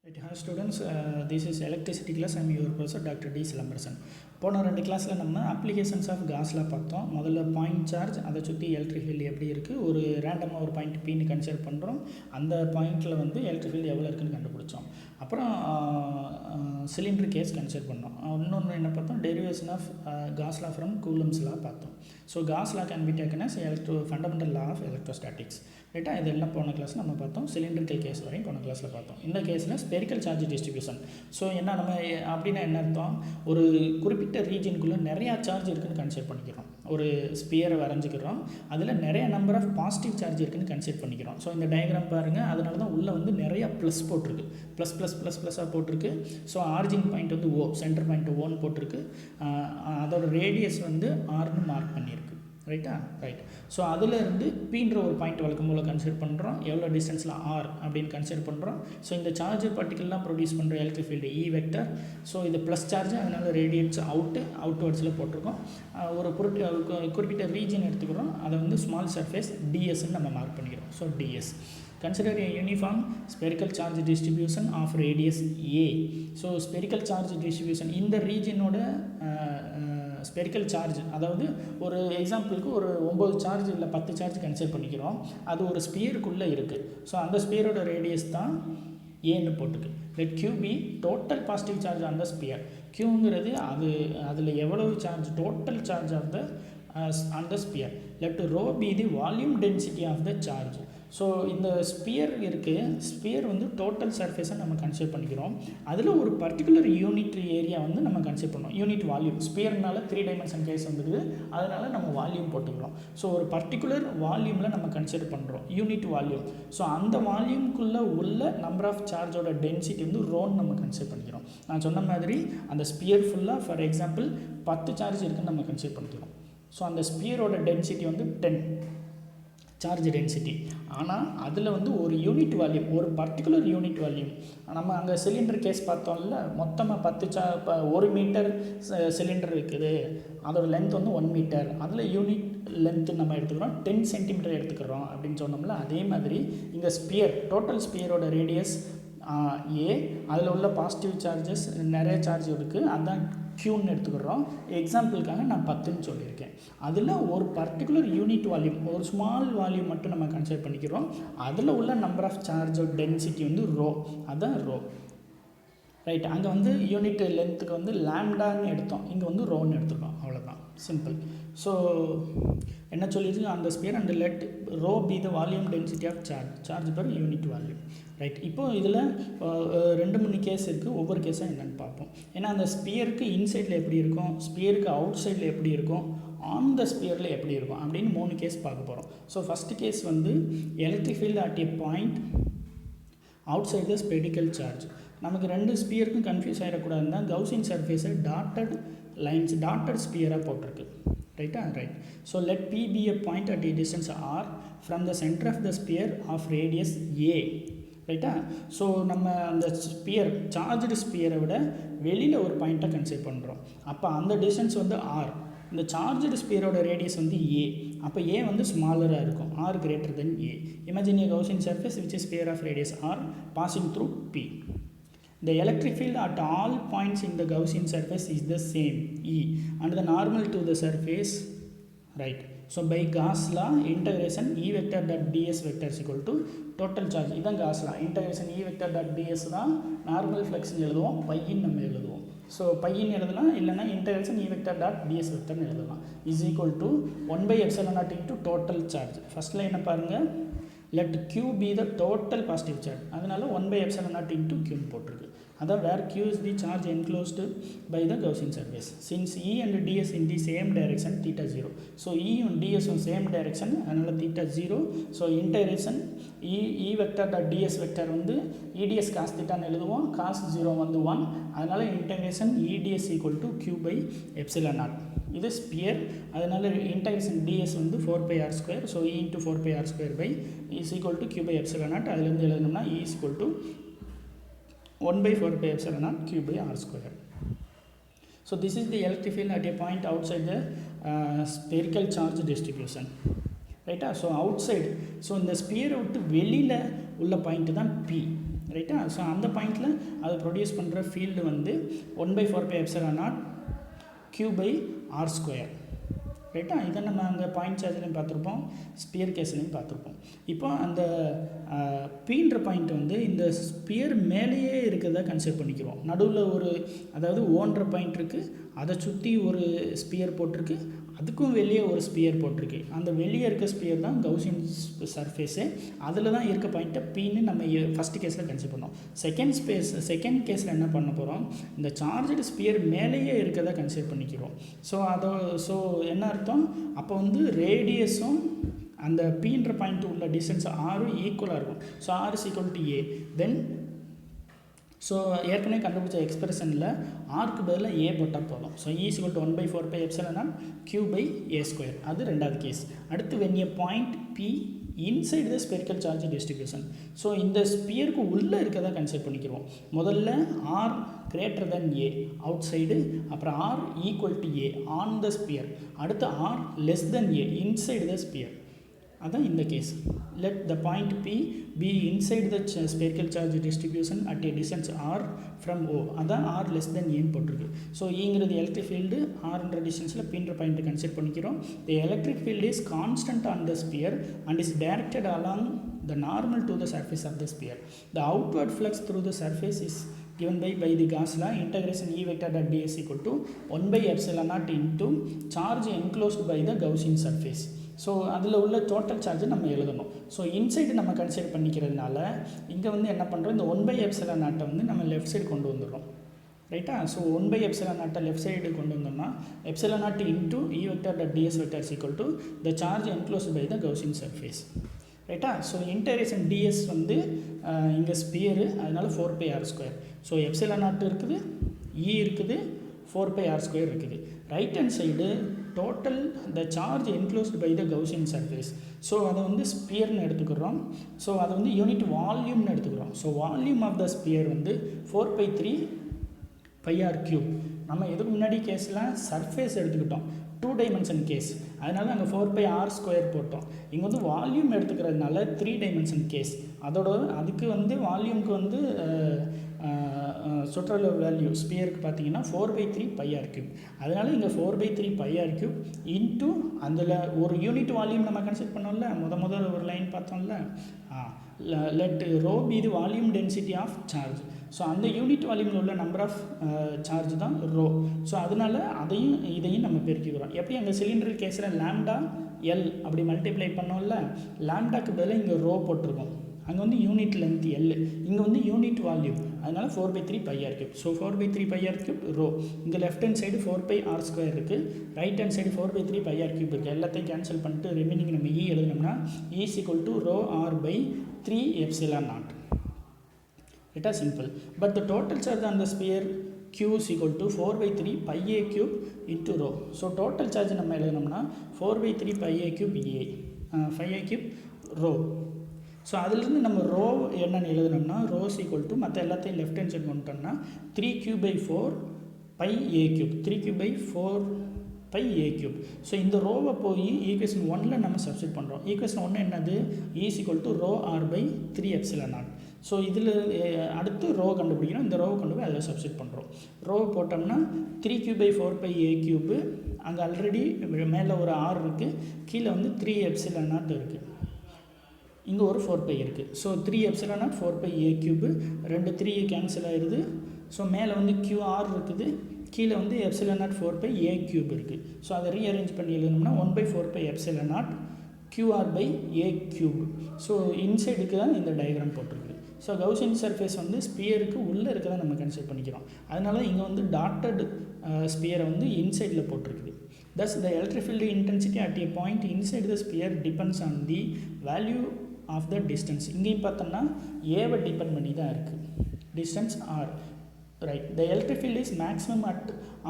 Right, hi students, this is electricity class. I am your professor Dr. D. Silambarasan. போன ரெண்டு கிளாஸில் நம்ம applications of காஸில் பார்த்தோம். முதல்ல பாயிண்ட் சார்ஜ், அதை சுற்றி எலக்ட்ரிக் ஃபீல்டு எப்படி இருக்குது, ஒரு ரேண்டமாக ஒரு பாயிண்ட் பின்னு கன்சிடர் பண்ணுறோம். அந்த பாயிண்ட்டில் வந்து எலக்ட்ரிக் ஃபீல்டு எவ்வளோ இருக்குதுன்னு கண்டுபிடிச்சோம். அப்புறம் சிலிண்டர் கேஸ் கன்சிடர் பண்ணோம். இன்னொன்று என்ன பார்த்தோம், derivation of Gauss law from Coulomb's law பார்த்தோம். So Gauss law can be taken as fundamental law of electrostatics. ரைட்டாக இதெல்லாம் போன கிளாஸ் நம்ம பார்த்தோம். சிலிண்டரிக்கல் கேஸ் வரையும் போன கிளாஸில் பார்த்தோம். இந்த கேஸில் ஸ்பெரிக்கல் சார்ஜ் டிஸ்ட்ரிபியூஷன். ஸோ என்ன நம்ம அப்படின்னா என்ன அர்த்தம், ஒரு குறிப்பிட்ட ரீஜனுக்குள்ளே நிறையா சார்ஜ் இருக்குதுன்னு கன்சிடர் பண்ணிக்கிறோம். ஒரு ஸ்பியரை வரைஞ்சிக்கிறோம், அதில் நிறைய நம்பர் ஆஃப் பாசிட்டிவ் சார்ஜ் இருக்குதுன்னு கன்சிடர் பண்ணிக்கிறோம். ஸோ இந்த டயக்ராம் பாருங்கள், அதனால தான் உள்ளே வந்து நிறையா ப்ளஸ் போட்டிருக்கு, +++++ஆக போட்டிருக்கு. ஸோ ஆரிஜின் பாயிண்ட் வந்து O, சென்டர் பாயிண்ட் Oன்னு போட்டிருக்கு. அதோட ரேடியஸ் வந்து Rன்னு மார்க் பண்ணியிருக்கு. ரைட்டா, ரைட். ஸோ அதிலேருந்து Pன்ற ஒரு பாயிண்ட் வழக்கம் போல் கன்சிடர் பண்ணுறோம். எவ்வளோ டிஸ்டன்ஸில் R அப்படின்னு கன்சிடர் பண்ணுறோம். ஸோ இந்த சார்ஜ் பார்ட்டிகல்லாம் ப்ரொடியூஸ் பண்ணுற electric field E vector. So இது ப்ளஸ் சார்ஜ், அதனால் ரேடியேட்ஸ் அவுட்வர்ட்ஸில் போட்டிருக்கோம். ஒரு குறிப்பிட்ட ரீஜன் எடுத்துக்கிறோம், அதை வந்து ஸ்மால் சர்ஃபேஸ் டிஎஸ்ன்னு நம்ம மார்க் பண்ணிக்கிறோம். So DS. Consider a uniform spherical charge distribution of radius A. So spherical charge distribution இந்த ரீஜனோட ஸ்பெரிக்கல் சார்ஜ், அதாவது ஒரு எக்ஸாம்பிளுக்கு ஒரு 9 சார்ஜ் இல்லை 10 சார்ஜ் கன்சிடர் பண்ணிக்கிறோம். அது ஒரு ஸ்பியருக்குள்ளே இருக்குது. ஸோ அந்த ஸ்பியரோட ரேடியஸ் தான் ஏன்னு போட்டுருக்கு. Let Q be total positive charge on the sphere. Qங்கிறது அதில் எவ்வளவு charge, total charge of the on the sphere. Let rho be the volume density of the charge. So இந்த ஸ்பியர் இருக்குது, ஸ்பியர் வந்து டோட்டல் சர்ஃபேஸை நம்ம கன்சிடர் பண்ணிக்கிறோம். அதில் ஒரு பர்டிகுலர் யூனிட் ஏரியா வந்து நம்ம கன்சிடர் பண்ணோம். யூனிட் வால்யூம், ஸ்பியர்னால 3 டைமென்ஷன் கேஸ் வந்துடுது, அதனால் நம்ம வால்யூம் போட்டுக்கிறோம். ஸோ ஒரு பர்டிகுலர் வால்யூமில் நம்ம கன்சிடர் பண்ணுறோம், யூனிட் வால்யூம். ஸோ அந்த வால்யூம்குள்ளே உள்ள நம்பர் ஆஃப் சார்ஜோட டென்சிட்டி வந்து ரோன்னு நம்ம கன்சிடர் பண்ணிக்கிறோம். நான் சொன்ன மாதிரி அந்த ஸ்பியர் ஃபுல்லாக ஃபார் எக்ஸாம்பிள் 10 சார்ஜ் இருக்குதுன்னு நம்ம கன்சிடர் பண்ணிக்கிறோம். ஸோ அந்த ஸ்பியரோட டென்சிட்டி வந்து 10 சார்ஜ் டென்சிட்டி. ஆனால் அதில் வந்து ஒரு யூனிட் வால்யூம், ஒரு பர்டிகுலர் யூனிட் வால்யூம். நம்ம அங்கே சிலிண்டர் கேஸ் பார்த்தோம்ல, மொத்தமாக 1 மீட்டர் சிலிண்டர் இருக்குது, அதோட லென்த் வந்து 1 மீட்டர். அதில் யூனிட் லென்த்து நம்ம எடுத்துக்கிறோம் 10 சென்டிமீட்டர் எடுத்துக்கிறோம் அப்படின்னு சொன்னோம்ல. அதே மாதிரி இங்கே ஸ்பியர், டோட்டல் ஸ்பியரோட ரேடியஸ் A, அதில் உள்ள பாசிட்டிவ் சார்ஜஸ் நிறைய சார்ஜ் இருக்குது, அதுதான் Qன்னு எடுத்துக்கிறோம். எக்ஸாம்பிளுக்காக நான் 10ன்னு சொல்லியிருக்கேன். அதில் ஒரு பர்டிகுலர் யூனிட் வால்யூம், ஒரு ஸ்மால் வால்யூம் மட்டும் நம்ம கன்சிடர் பண்ணிக்கிறோம். அதில் உள்ள நம்பர் ஆஃப் சார்ஜோட டென்சிட்டி வந்து ரோ, அதுதான் ரோ. ரைட், அங்கே வந்து யூனிட் லென்த்துக்கு வந்து லாம்டான்னு எடுத்தோம், இங்கே வந்து ரோன்னு எடுத்துருக்கோம். அவ்வளோதான், சிம்பிள். ஸோ என்ன சொல்லியிருக்கு, அந்த sphere and let rho be the volume density of charge per unit volume. Right, இப்போது இதில் 2-3 கேஸ் இருக்குது. ஒவ்வொரு கேஸாக என்னென்னு பார்ப்போம். ஏன்னா அந்த ஸ்பியருக்கு இன்சைடில் எப்படி இருக்கும், ஸ்பியருக்கு அவுட் சைடில் எப்படி இருக்கும், ஆன் த ஸ்பியரில் எப்படி இருக்கும் அப்படின்னு 3 கேஸ் பார்க்க போகிறோம். ஸோ ஃபஸ்ட்டு கேஸ் வந்து electric field at a point outside the spherical charge. நமக்கு 2 ஸ்பியருக்கும் கன்ஃபியூஸ் ஆகிடக்கூடாதுன்னா கவுசின் சர்ஃபேஸை டாட்டட் லைன்ஸ், டாட்டட் ஸ்பியராக போட்டிருக்கு. ரைட்டா, right. So let P be a point at a distance R from the center of the sphere of radius A. ரைட்டா, so நம்ம அந்த ஸ்பியர், சார்ஜ்டு ஸ்பியரை விட வெளியில் ஒரு பாயிண்ட்டை கன்சிடர் பண்ணுறோம். அப்போ அந்த டிஸ்டன்ஸ் வந்து R, இந்த சார்ஜ்டு ஸ்பியரோட ரேடியஸ் வந்து A. அப்போ A வந்து ஸ்மாலராக இருக்கும், R greater than A. Imagine a Gaussian surface which is sphere of radius R passing through P. The electric field at all points in the Gaussian surface is the same, E, and the normal to the surface, right. So by Gauss law, integration E vector dot ds vector is equal to total charge. இதான் Gauss law. Integration E vector dot ds தான் normal ஃப்ளக்ஸ்னு எழுதுவோம், பையின்னு நம்ம எழுதுவோம். So பையின்னு எழுதலாம், இல்லைனா integration E vector dot ds vectorன்னு எழுதலாம். Is equal to 1/epsilon0 into total charge. First லைனை பாருங்கள், let Q be the total positive charge. அதனால் 1/epsilon0 into Qன்னு போட்டிருக்கு. அதான் where Q is the charge enclosed by the Gaussian surface. Since E and ds in the same direction, theta 0. So E and ds in same direction, அதனால் theta 0. So integration E vector dot ds vector வந்து EDS cos thetaன்னு எழுதுவோம், cos 0 வந்து 1. அதனால் integration EDS equal to Q by epsilon 0. இது sphere, அதனால் integration ds வந்து 4πr². So E into 4πr² by is equal to Q by epsilon 0. அதிலேருந்து எழுதணும்னா E is equal to 1/4π Q by r². So this is the electric field at a point outside the spherical charge distribution. ரைட்டா, so out side, so இந்த ஸ்பியரை விட்டு வெளியில் உள்ள point தான் P. ரைட்டா. So அந்த பாயிண்டில் அது ப்ரொடியூஸ் பண்ணுற ஃபீல்டு வந்து 1/4 எப்சிலான் நாட் Q/r². ரைட்டா. இதை நம்ம அங்கே பாயிண்ட் சார்ஜ்லையும் பார்த்துருப்போம், ஸ்பியர் கேஸ்லையும் பார்த்துருப்போம். இப்போ அந்த பீன்ற பாயிண்ட் வந்து இந்த ஸ்பியர் மேலேயே இருக்கிறத கன்சிடர் பண்ணிக்கிறோம். நடுவில் ஒரு அதாவது ஓன்ற பாயிண்ட் இருக்குது, அதை சுற்றி ஒரு ஸ்பியர் போட்டிருக்கு, அதுக்கும் வெளியே ஒரு ஸ்பியர் போட்டிருக்கு. அந்த வெளியே இருக்க ஸ்பியர் தான் கவுசியன் சர்ஃபேஸு. அதில் தான் இருக்க பாயிண்ட்டை பீன்னு நம்ம ஃபஸ்ட் கேஸில் கன்சிடர் பண்ணோம். செகண்ட் கேஸில் என்ன பண்ண போகிறோம், இந்த சார்ஜடு ஸ்பியர் மேலேயே இருக்கிறத கன்சிடர் பண்ணிக்கிறோம். ஸோ என்ன அர்த்தம், அப்போ வந்து ரேடியஸும் அந்த பீன்ற பாயிண்ட் உள்ள டிஸ்டன்ஸ் ஆரும் ஈக்குவலாக இருக்கும். So r is equal to a. Then so ஏற்கனவே கண்டுபிடிச்ச எக்ஸ்பிரஷனில் ஆர்க்கு பதிலாக ஏ போட்டால் போதும். So E = 1/4 epsilon naught Q/a². அது ரெண்டாவது கேஸ். அடுத்து when a point P inside the spherical charge distribution. So இந்த ஸ்பியருக்கு உள்ளே இருக்கதை கன்சிடர் பண்ணிக்கிறோம். முதல்ல R greater than A outside, அப்புறம் R equal to A on the sphere, அடுத்து R less than A inside the sphere. அதான் இந்த case. let the point P be inside the spherical charge distribution at a distance r from O. அதான் R less than A போட்டிருக்கு. So ஈங்கிறது electric field, ஆர்ன்ற டிஸ்டன்ஸில் பீன்ற பாயிண்ட்டை consider பண்ணிக்கிறோம். the electric field is constant on the sphere and is directed along the normal to the surface of the sphere. the outward flux through the surface is given by the Gauss law. Integration E vector dot ds equal to 1/epsilon naught into charge enclosed by the Gaussian surface. So அதில் உள்ள total சார்ஜை நம்ம எழுதணும். So inside நம்ம consider பண்ணிக்கிறதுனால இங்கே வந்து என்ன பண்ணுறோம், இந்த 1/epsilon naught வந்து நம்ம லெஃப்ட் சைடு கொண்டு வந்துடுறோம். ரைட்டா. So 1/epsilon naught left side கொண்டு வந்தோம்னா epsilon naught into E vector dot ds vector is equal to the charge enclosed by the Gaussian surface. ரைட்டா. ஸோ இன்டகிரேஷன் ds வந்து இங்கே ஸ்பியரு, அதனால் 4πr². ஸோ epsilon naught இருக்குது, E இருக்குது, 4πr² இருக்குது. Right hand side total the charge enclosed by the Gaussian surface. So அதை வந்து ஸ்பியர்னு எடுத்துக்கிறோம். ஸோ அதை வந்து யூனிட் வால்யூம்னு எடுத்துக்கிறோம். So volume of the sphere வந்து 4/3πr³. நம்ம இதுக்கு முன்னாடி கேஸில் சர்ஃபேஸ் எடுத்துக்கிட்டோம், 2 டைமென்ஷன் கேஸ், அதனால் அங்கே 4πr² போட்டோம். இங்கே வந்து வால்யூம் எடுத்துக்கிறதுனால 3 டைமென்ஷன் கேஸ். அதுக்கு வந்து வால்யூமுக்கு வந்து சுற்றளவு வேல்யூ ஸ்பியருக்கு பார்த்தீங்கன்னா 4/3πr³. அதனால் இங்கே 4/3πr³ இன்ட்டு அதில் ஒரு யூனிட் வால்யூம் நம்ம கன்சிடர் பண்ணோம்ல, முதல் ஒரு லைன் பார்த்தோம்ல, let rho be the volume density of charge. So அந்த யூனிட் வால்யூமில் உள்ள நம்பர் ஆஃப் சார்ஜ் தான் ரோ. ஸோ அதனால் இதையும் நம்ம பெருக்கிக்கிறோம். எப்படி அங்கே சிலிண்டர் கேஸில் லாம்டா எல் அப்படி மல்டிப்ளை பண்ணோம்ல, லாம்டாக்கு பதிலாக இங்கே ரோ போட்டிருக்கோம். அங்கே வந்து யூனிட் லென்த் எல், இங்கே வந்து யூனிட் வால்யூம், அதனால் 4/3πr³. So 4/3πr³ rho. இங்கே லெஃப்ட் ஹேண்ட் சைடு 4πr² இருக்குது, ரைட் ஹேண்ட் சைடு 4/3πr³ இருக்குது. எல்லாத்தையும் கேன்சல் பண்ணிட்டு ரிமைனிங் நம்ம E எழுதினோம்னா E = ρr/3 epsilon naught. It is simple. But the total charge on the sphere Q is equal to 4/3πa³ into rho. So total charge நம்ம எழுதினோம்னா 4/3πa³ rho. So அதிலிருந்து நம்ம rho என்னென்னு எழுதினோம்னா rho is equal to மற்ற எல்லாத்தையும் left hand side கொண்டுட்டோம்னா 3Q/4πa³. 3Q/4πa³. So இந்த ரோவை போய் ஈக்குவேஷன் 1ல் நம்ம சப்ஸ்டிட் பண்ணுறோம். ஈக்குவேஷன் 1 என்னது, E = ρr/3 epsilon naught. So இதில் அடுத்து ரோ கண்டுபிடிக்கணும், இந்த ரோவை கொண்டு போய் அதில் சப்ஸ்டிட் பண்ணுறோம். ரோவை போட்டோம்னா 3Q/4πa³, அங்கே ஆல்ரெடி மேலே ஒரு R இருக்குது, கீழே வந்து 3 epsilon naught இருக்குது, இங்கே ஒரு 4π இருக்குது. So 3 epsilon naught 4πa³, 2 3 cancel ஆகிடுது. ஸோ மேலே வந்து QR இருக்குது, கீழே வந்து epsilon naught 4πa³ இருக்குது. ஸோ அதை ரீஅரேஞ்ச் பண்ணி எழுதணும்னா 1/4 epsilon naught QR/a³. ஸோ இன்சைடுக்கு தான் இந்த டயக்ராம் போட்டிருக்கு. ஸோ கவுசியன் சர்ஃபேஸ் வந்து ஸ்பியருக்கு உள்ளே இருக்கதான் நம்ம கன்சிடர் பண்ணிக்கிறோம். அதனால இங்கே வந்து டாட்டட் ஸ்பியரை வந்து இன்சைடில் போட்டிருக்குது. Thus, the electric field intensity at a point inside the sphere depends on the value of the distance. இங்கேயும் பார்த்தோம்னா ஏவை டிபெண்ட் பண்ணி தான் இருக்குது, distance R. Right. the electric field is maximum at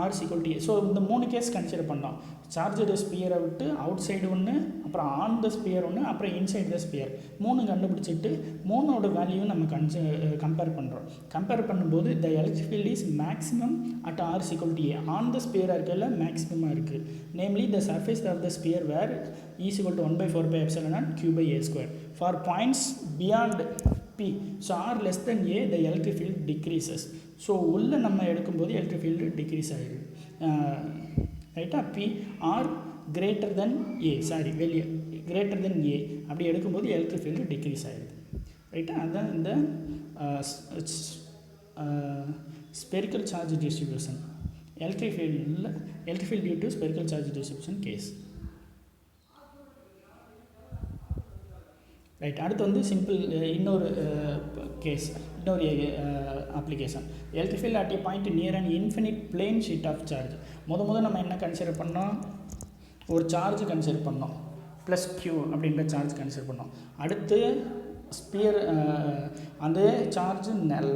R is equal to A. So இந்த 3 case consider பண்ணோம். சார்ஜடு ஸ்பியரை விட்டு out side ஒன்று, அப்புறம் ஆன் த ஸ்பியர் ஒன்று, அப்புறம் இன்சைட் த ஸ்பியர் 3 கண்டுபிடிச்சிட்டு 3ஓட வேல்யூ நம்ம கம்பேர் பண்ணுறோம். கம்பேர் பண்ணும்போது the electric field is maximum at R is equal to A. On the ஸ்பியராக இருக்கல மேக்ஸிமமாக இருக்குது. Namely the surface of the sphere where E = 1/4 epsilon naught Q/a². For points beyond P. So R less than A, the electric field decreases. So உள்ள நம்ம எடுக்கும்போது electric field decrease ஆயிடும். ரைட்டா? P R greater than A, sorry வெளியே greater than A அப்படி எடுக்கும்போது electric field decrease ஆயிடுது. ரைட்டா? அதுதான் இந்த spherical charge distribution. Electric field due to spherical charge distribution case. Right, அடுத்து வந்து சிம்பிள் இன்னொரு கேஸ், இன்னொரு application. Electric field at a point near and infinite plane sheet of charge. முதல் நம்ம என்ன கன்சிடர் பண்ணோம்? ஒரு சார்ஜ் கன்சிடர் பண்ணோம், ப்ளஸ் Q அப்படின்ற சார்ஜ் கன்சிடர் பண்ணோம். அடுத்து ஸ்பியர் அந்த சார்ஜ்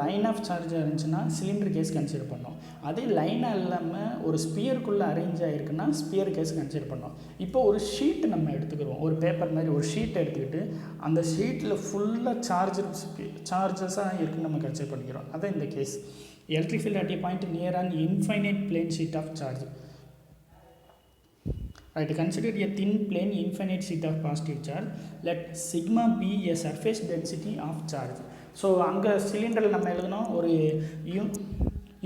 லைன் ஆஃப் சார்ஜாக இருந்துச்சுன்னா சிலிண்டர் கேஸ் கன்சிடர் பண்ணோம். அதே லைனாக இல்லாமல் ஒரு ஸ்பியருக்குள்ளே அரேஞ்ச் ஆகிருக்குன்னா ஸ்பியர் கேஸ் கன்சிடர் பண்ணோம். இப்போ ஒரு ஷீட் நம்ம எடுத்துக்கிறோம், ஒரு பேப்பர் மாதிரி ஒரு ஷீட் எடுத்துக்கிட்டு அந்த ஷீட்டில் ஃபுல்லாக சார்ஜஸாக இருக்குன்னு நம்ம கன்சிடர் பண்ணிக்கிறோம். அதான் இந்த case. Electric field at a point near and infinite plane sheet of charge. Right, consider a thin plane infinite sheet of positive charge. Let sigma be a surface density of charge. So அங்கே சிலிண்டரில் நம்ம எழுதணும், ஒரு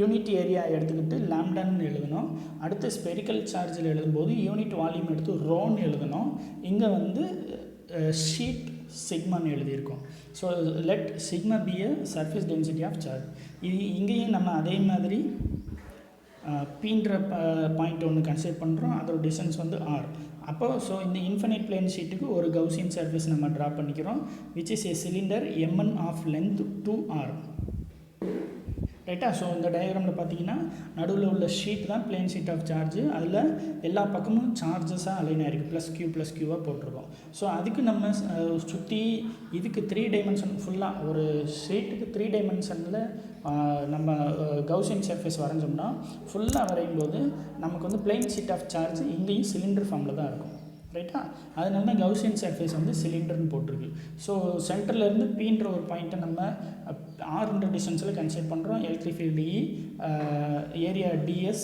unit area எடுத்துக்கிட்டு லாம்டான்னு எழுதணும். அடுத்து spherical சார்ஜில் எழுதும்போது unit volume எடுத்து ரோன்னு எழுதணும். இங்கே வந்து ஷீட் சிக்மான்னு எழுதியிருக்கோம். So let sigma be a surface density of charge. இங்கேயும் நம்ம அதே மாதிரி பீன்ற பாயிண்ட் ஒன்று கன்சிடர் பண்ணுறோம், அதோட டிஸ்டன்ஸ் வந்து R. அப்போ ஸோ இந்த இன்ஃபினைட் பிளேன் ஷீட்டுக்கு ஒரு கவுசியன் சர்ஃபேஸ் நம்ம ட்ரா பண்ணிக்கிறோம், which is a cylinder Mn of length 2R. ரைட்டா? ஸோ இந்த டயக்ராமில் பார்த்தீங்கன்னா நடுவில் உள்ள ஷீட் தான் பிளேன் ஷீட் ஆஃப் சார்ஜ். அதில் எல்லா பக்கமும் சார்ஜஸாக அலைனாக இருக்குது, ப்ளஸ் க்யூவாக போட்டிருக்கோம். ஸோ அதுக்கு நம்ம சுற்றி இதுக்கு 3 டைமென்ஷன் ஃபுல்லாக ஒரு ஷீட்டுக்கு 3 டைமென்ஷனில் நம்ம கவுசியன் சர்ஃபேஸ் வரைஞ்சோம்னா ஃபுல்லாக வரையும்போது நமக்கு வந்து பிளேன் ஷீட் ஆஃப் சார்ஜ் இங்கேயும் சிலிண்டர் ஃபார்மில் தான் இருக்கும். ரைட்டா? அதனால தான் கவுசியன் சர்ஃபேஸ் வந்து சிலிண்டர்னு போட்டிருக்கு. ஸோ சென்டர்லேருந்து பீன்ற ஒரு பாயிண்ட்டை நம்ம ஆர்ன்ற டிஸ்டன்ஸில் கன்சிடர் பண்ணுறோம். Electric field E, area DS,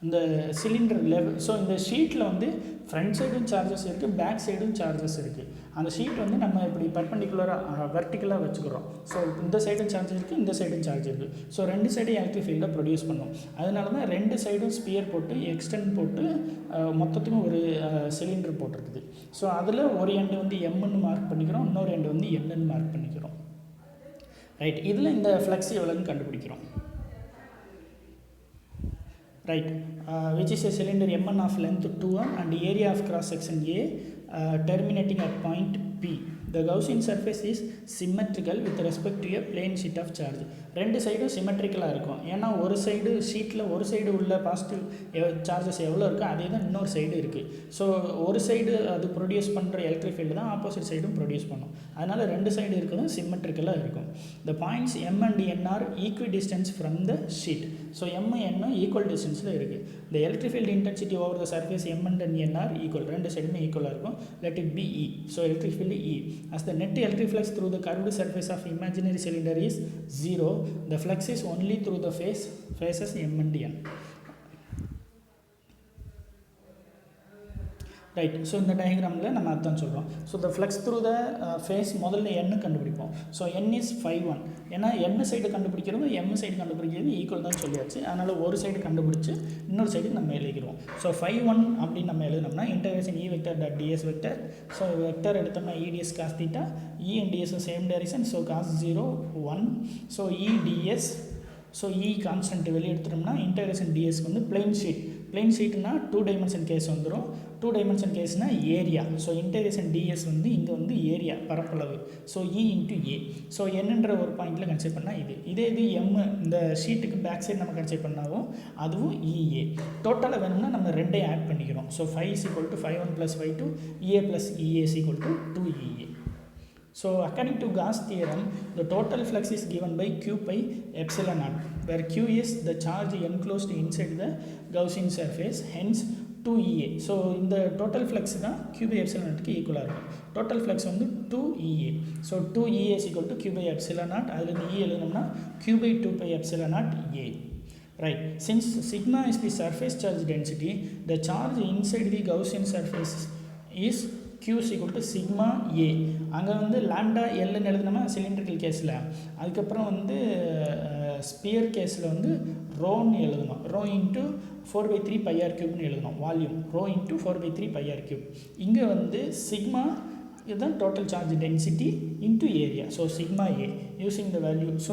இந்த சிலிண்டர் லெவல். ஸோ இந்த ஷீட்டில் வந்து ஃப்ரண்ட் சைடும் சார்ஜஸ் இருக்குது, பேக் சைடும் சார்ஜஸ் இருக்குது. அந்த ஷீட் வந்து நம்ம இப்படி பர்பண்டிகுலராக வெர்டிக்கலாக வச்சுக்கிறோம். ஸோ இந்த சைடும் சார்ஜ் இருக்குது, இந்த சைடும் சார்ஜ் இருக்குது. ஸோ 2 சைடும் எலக்ட்ரிக் ஃபீல்டை ப்ரொடியூஸ் பண்ணும். அதனால தான் 2 சைடும் ஸ்பியர் போட்டு எக்ஸ்டெண்ட் போட்டு மொத்தத்துக்கும் ஒரு சிலிண்டர் போட்டிருக்குது. ஸோ அதில் ஒரு எண்டு வந்து Mன்னு மார்க் பண்ணிக்கிறோம், இன்னொரு எண்டு வந்து Nன்னு மார்க் பண்ணிக்கிறோம். ரைட், இதில் இந்த ஃப்ளக்ஸ் எவ்வளோன்னு கண்டுபிடிக்கிறோம். Right, which is a cylinder Mn of length 2R and area of cross section A terminating at point P. The Gaussian surface is symmetrical with respect to a plane sheet of charge. 2 சைடும் சிமெட்ரிக்கலாக இருக்கும். ஏன்னா ஒரு side ஷீட்டில் ஒரு side உள்ள positive charges எவ்வளோ இருக்கோ அதே தான் இன்னொரு சைடு இருக்குது. ஸோ ஒரு சைடு அது ப்ரொடியூஸ் பண்ணுற எலக்ட்ரிக் ஃபீல்டு தான் ஆப்போசிட் சைடும் ப்ரொடியூஸ் பண்ணும். அதனால் 2 சைடு இருக்கிறதும் சிமெட்ரிக்கலாக இருக்கும். The points M and N are equidistant from the sheet. So M N equal டிஸ்டன்ஸில் இருக்குது. The electric field intensity over the surface M and N are equal. 2 சைடுமே ஈக்குவலாக இருக்கும். Let it be E. So electric field E. As the net electric flux through the curved surface of imaginary cylinder is 0, the flux is only through the phases M and N. Right, so இந்த டயக்ராமில் நம்ம அதான் சொல்கிறோம். So the flux through the face முதல்ல எண்ணு கண்டுபிடிப்போம். So N is 5-1. ஏன்னா N side கண்டுபிடிக்கிறது M சைடு கண்டுபிடிக்கிறது ஈக்குவல் தான் சொல்லியாச்சு. அதனால் ஒரு சைடு கண்டுபிடிச்சி இன்னொரு சைடு நம்ம எழுதிக்கிறோம். ஸோ 5-1 அப்படின்னு நம்ம எழுதினோம்னா integration E vector dot DS vector. So vector எடுத்தோம்னா EDS cos theta, E and DS same direction. So cos 0 1. So EDS, so E constant வெளியே எடுத்துட்டோம்னா இன்டகிரேஷன் DSக்கு வந்து பிளெயின் ஷீட்னா 2 டைமென்ஷன் கேஸ் வந்துடும். 2 டைமென்ஷன் கேஸ்னால் ஏரியா. ஸோ இன்டகிரேஷன் DS வந்து இங்கே வந்து area பரப்பளவு. So E into A. So என்னன்ற ஒரு பாயிண்டில் கன்சிடர் பண்ணால் இது M இந்த ஷீட்டுக்கு பேக் சைடு நம்ம கன்சிடர் பண்ணாலும் அதுவும் EA. டோட்டலாக வேணும்னா நம்ம 2 ஆட் பண்ணிக்கிறோம். So 5 is equal to 5-1 plus 5-2, EA plus EA is equal to 2EA. So according to Gauss theorem, the total flux is given by Q by epsilon naught, where Q is the charge enclosed inside the Gaussian surface, hence 2EA. So in the total flux தான் Q by epsilon naught equal இருக்கும். Total flux வந்து 2EA. So 2EA is equal to Q by epsilon naught. அதில் E எழுதணும்னா Q by 2 by epsilon naught A. Right. Since sigma is the surface charge density, the charge inside the Gaussian surface is Q is equal to sigma A. அங்கே வந்து lambda எல்லுன்னு எழுதுனோமா cylindrical கேஸில், அதுக்கப்புறம் வந்து sphere கேஸில் வந்து ரோன்னு எழுதணும். Row into 4/3 πr கியூப்னு எழுதணும். Volume rho into 4/3 πr cube. இங்கே வந்து சிக்மா இதுதான் total charge density into area. So sigma A using the value. So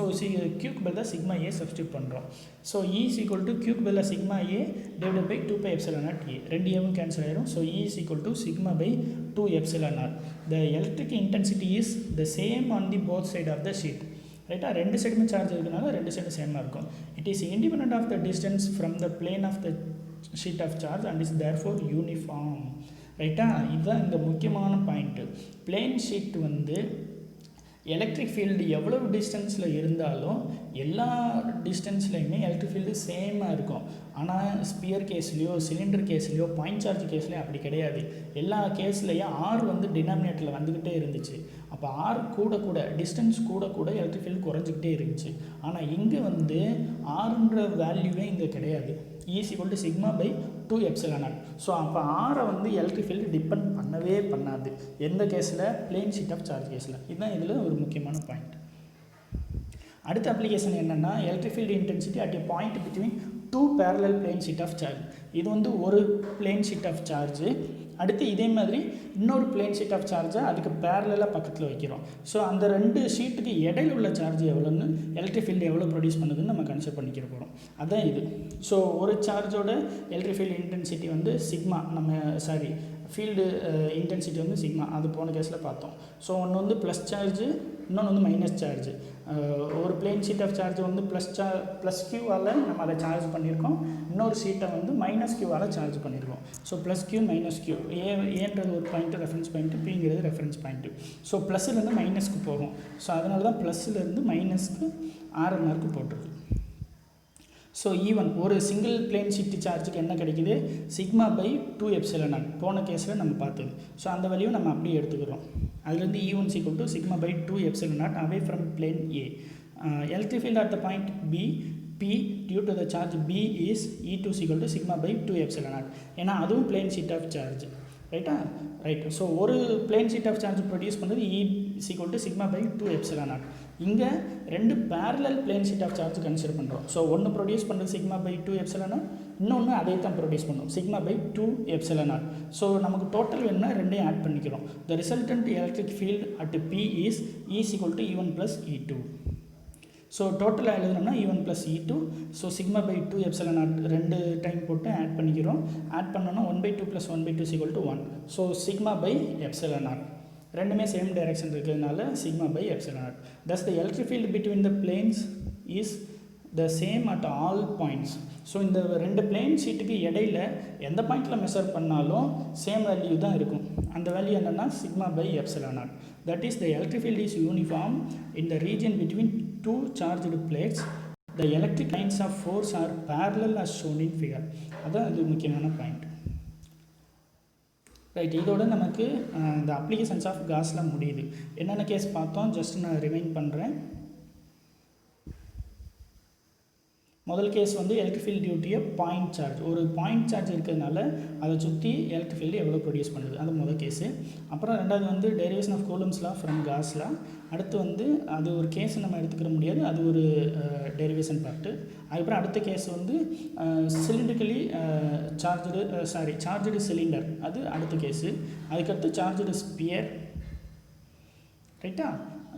கியூக்கு பதிலாக சிக்மா ஏ சப்ஸ்டியூட் பண்ணுறோம். So E is equal to கியூக்கு பதிலாக sigma A divided by 2 π epsilon naught A. ரெண்டு ஏவும் கேன்சல் ஆயிரும். So E is equal to sigma by 2 epsilon naught. The electric intensity is the same on the both side of the sheet. ரைட்டா, ரெண்டு சைடுமே charge இருக்கனால ரெண்டு சைடும் சேமாக இருக்கும். It is independent of the distance from the plane of the sheet of charge and is therefore uniform. ரைட்டா, இதுதான் இந்த முக்கியமான பாயிண்ட்டு. பிளேன் ஷீட் வந்து எலக்ட்ரிக் ஃபீல்டு எவ்வளவு டிஸ்டன்ஸில் இருந்தாலும் எல்லா டிஸ்டன்ஸ்லையுமே எலக்ட்ரிக் ஃபீல்டு சேமாக இருக்கும். ஆனால் ஸ்பியர் கேஸ்லேயோ சிலிண்டர் கேஸ்லேயோ பாயிண்ட் சார்ஜ் கேஸ்லேயோ அப்படி கிடையாது. எல்லா கேஸ்லேயும் ஆர் வந்து டினாமினேட்டரில் வந்துக்கிட்டே இருந்துச்சு. அப்போ ஆர் கூட கூட டிஸ்டன்ஸ் கூட கூட எலக்ட்ரிக் ஃபீல்டு குறைஞ்சிக்கிட்டே இருந்துச்சு. ஆனால் இங்கே வந்து ஆறுன்ற வேல்யூவே இங்கே கிடையாது. E is equal to sigma by 2 epsilon naught. So அப்போ ஆரை வந்து எலக்ட்ரிக் ஃபீல்டு டிபெண்ட் பண்ணவே பண்ணாது எந்த கேஸில், பிளேன் ஷீட் ஆஃப் சார்ஜ் கேஸில். இதுதான் இதில் ஒரு முக்கியமான பாயிண்ட். அடுத்த அப்ளிகேஷன் என்னென்னா electric field intensity at a point between 2 parallel plane sheet of charge. இது வந்து ஒரு பிளேன் ஷீட் ஆஃப் சார்ஜு. அடுத்து இதே மாதிரி இன்னொரு பிளேன் ஷீட் ஆஃப் சார்ஜை அதுக்கு பேரலாக பக்கத்தில் வைக்கிறோம். ஸோ அந்த ரெண்டு ஷீட்டுக்கு இடையில உள்ள சார்ஜ் எவ்வளோன்னு, எலக்ட்ரிக் ஃபீல்டு எவ்வளோ ப்ரொடியூஸ் பண்ணுதுன்னு நம்ம கன்சிடர் பண்ணிக்கிற போகிறோம். அதுதான் இது. ஸோ ஒரு சார்ஜோட எலக்ட்ரிக் ஃபீல்டு இன்டென்சிட்டி வந்து சிக்மா, ஃபீல்டு இன்டென்சிட்டி வந்து சிக்மா, அது போன கேஸில் பார்த்தோம். ஸோ ஒன்று வந்து ப்ளஸ் சார்ஜு, இன்னொன்று வந்து மைனஸ் சார்ஜ். ஒரு பிளேன் ஷீட் ஆஃப் சார்ஜ் வந்து ப்ளஸ் கியூவால் நம்ம அதை சார்ஜ் பண்ணியிருக்கோம். இன்னொரு ஷீட்டை வந்து மைனஸ் கியூவால் சார்ஜ் பண்ணியிருக்கோம். So plus Q minus Q, ஏன்றது ஒரு பாயிண்ட்டு ரெஃபரன்ஸ் பாயிண்ட்டு, பிங்கிறது ரெஃபரன்ஸ் பாயிண்ட்டு. ஸோ ப்ளஸ்லேருந்து மைனஸ்க்கு போகும். ஸோ அதனால தான் ப்ளஸ்லேருந்து மைனஸ்க்கு ஆறு மார்க்கு போட்டிருக்கு. ஸோ ஈவன் ஒரு சிங்கிள் பிளேன் ஷீட் சார்ஜுக்கு என்ன கிடைக்குது, சிக்மா பை 2 எப்சிலான் நாட். போன கேஸில் நம்ம பார்த்தது. ஸோ அந்த வேல்யூ நம்ம அப்படியே எடுத்துக்கிறோம். அதுலேருந்து E1 is equal to sigma by 2 epsilon naught away from plane A. Electric field at the point B, P due to the charge B is E2 is equal to sigma by 2 epsilon naught. ஏன்னா அதுவும் plane sheet of charge. ரைட்டா, right. So ஒரு plane sheet of charge produce பண்ணுறது E is equal to sigma by 2 epsilon naught. இங்கே ரெண்டு parallel plane sheet of charge consider பண்ணுறோம். So ஒன்று produce பண்ணுறது சிக்மா பை 2 எப்சிலான் நாட், இன்னொன்று அதே தான் ப்ரொடியூஸ் பண்ணும் sigma by 2 epsilon naught. So நமக்கு டோட்டல் வேணும்னா ரெண்டையும் ஆட் பண்ணிக்கிறோம். The resultant electric field at P is E is equal to E1 plus E2. So டோட்டலாக எழுதணும்னா E1 plus E2. So sigma by 2 epsilon naught ரெண்டு time போட்டு add பண்ணிக்கிறோம். Add பண்ணோன்னா 1/2 plus 1/2 is equal to 1. So sigma pi epsilon naught ரெண்டுமே same direction இருக்கிறதுனால sigma pi epsilon naught. Thus the electric field between the planes is the same at all points. So இந்த ரெண்டு plane ஷீட்டுக்கு இடையில எந்த பாயிண்டில் measure பண்ணாலும் same value தான் இருக்கும். அந்த வேல்யூ என்னென்னா sigma pi epsilon naught. That is the electric field is uniform in the region between 2 charged plates. The electric lines of force are parallel as shown in figure. அதுதான் இது முக்கியமான point. Right, இதோட நமக்கு இந்த applications of காஸ்லாம் முடியுது. என்னென்ன case பார்த்தோம் just நான் ரிமைண்ட் பண்ணுறேன். முதல் கேஸ் வந்து எலக்ட்ரிக் ஃபீல்டு டியூட்டியை பாயிண்ட் சார்ஜ், ஒரு பாயிண்ட் சார்ஜ் இருக்கிறதுனால அதை சுற்றி எலக்ட்ரிக் ஃபீல்டு எவ்வளோ ப்ரொடியூஸ் பண்ணுது, அது முதல் கேஸு. அப்புறம் ரெண்டாவது வந்து derivation of Coulomb's law from Gauss law. அடுத்து வந்து அது ஒரு கேஸ் நம்ம எடுத்துக்கிற முடியாது, அது ஒரு டெரிவேஷன் பார்ட்டு. அதுக்கப்புறம் அடுத்த கேஸ் வந்து சிலிண்டரிக்கலி சார்ஜ்டு சிலிண்டர், அது அடுத்த கேஸு. அதுக்கடுத்து சார்ஜ்டு ஸ்பியர். ரைட்டா,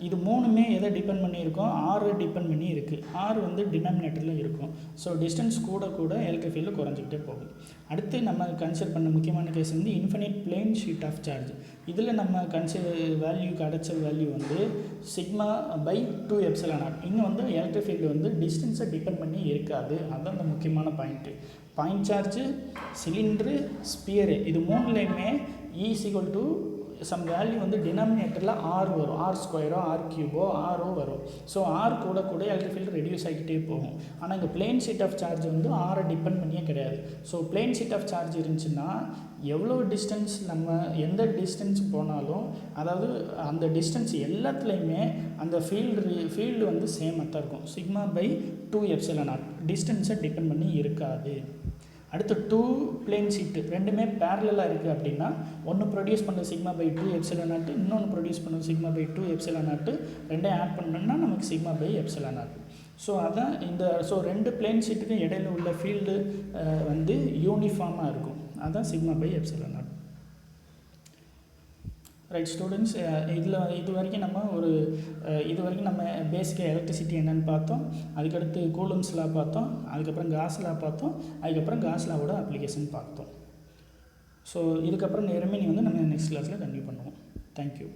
இது மூணுமே எதை டிபெண்ட் பண்ணியிருக்கோம், ஆறு டிபெண்ட் பண்ணி இருக்குது. ஆறு வந்து டினாமினேட்டரில் இருக்கும். ஸோ டிஸ்டன்ஸ் கூட கூட எலக்ட்ரிக் ஃபீல்டு குறைஞ்சிக்கிட்டே போகும். அடுத்து நம்ம கன்சிடர் பண்ண முக்கியமான கேஸ் வந்து infinite plane sheet of charge. இதில் நம்ம வேல்யூ கிடைச்ச வேல்யூ வந்து சிக்மா பை 2 எப்சிலான் நாட். இங்கே வந்து எலக்ட்ரிக் ஃபீல்டு வந்து டிஸ்டன்ஸை டிபெண்ட் பண்ணி இருக்காது. அதுதான் அந்த முக்கியமான point. Point charge, cylinder, sphere, இது மூணுலேயுமே E is equal to some value வந்து டினாமினேட்டரில் ஆர் வரும். ஆர் ஸ்கொயரோ ஆர் கியூபோ ஆரோ வரும். ஸோ ஆர் கூட கூட எலக்ட்ரிக் ஃபீல்டு ரெடியூஸ் ஆகிக்கிட்டே போகும். ஆனால் இங்கே பிளேன் ஷீட் ஆஃப் சார்ஜ் வந்து ஆரை டிபெண்ட் பண்ணியே கிடையாது. So plane sheet of charge இருந்துச்சுன்னா எவ்வளோ டிஸ்டன்ஸ் நம்ம எந்த டிஸ்டன்ஸ் போனாலும், அதாவது அந்த டிஸ்டன்ஸ் எல்லாத்துலேயுமே அந்த ஃபீல்டு வந்து சேமாக தான் இருக்கும். சிக்மா பை 2 எப்சிலான் நாட், டிஸ்டன்ஸை டிபெண்ட் பண்ணி இருக்காது. அடுத்து 2 பிளேன் ஷீட்டு ரெண்டுமே பேரலாக இருக்குது அப்படின்னா ஒன்று ப்ரொடியூஸ் பண்ண சிக்மா பை 2 எப்சிலான் நாட், இன்னொன்று ப்ரொடியூஸ் பண்ண சிக்மா பை 2 எப்சிலான் நாட், ரெண்டையும் ஆட் பண்ணோம்னா நமக்கு sigma pi epsilon naught. So அதான் ஸோ 2 பிளேன் ஷீட்டுக்கு இடையில உள்ள ஃபீல்டு வந்து யூனிஃபார்மாக இருக்கும், அதுதான் சிக்மா பை எப்சிலான் நாட். ரைட் ஸ்டூடெண்ட்ஸ், இது வரைக்கும் நம்ம பேசிக்காக எலக்ட்ரிசிட்டி என்னென்னு பார்த்தோம், அதுக்கடுத்து கூலம்ஸ் லா பார்த்தோம், அதுக்கப்புறம் காஸ் லா பார்த்தோம், அதுக்கப்புறம் காஸ் லாவோட அப்ளிகேஷன் பார்த்தோம். ஸோ இதுக்கப்புறம் ரிமைனிங் வந்து நம்ம நெக்ஸ்ட் கிளாஸில் கண்டினியூ பண்ணுவோம். தேங்க்யூ.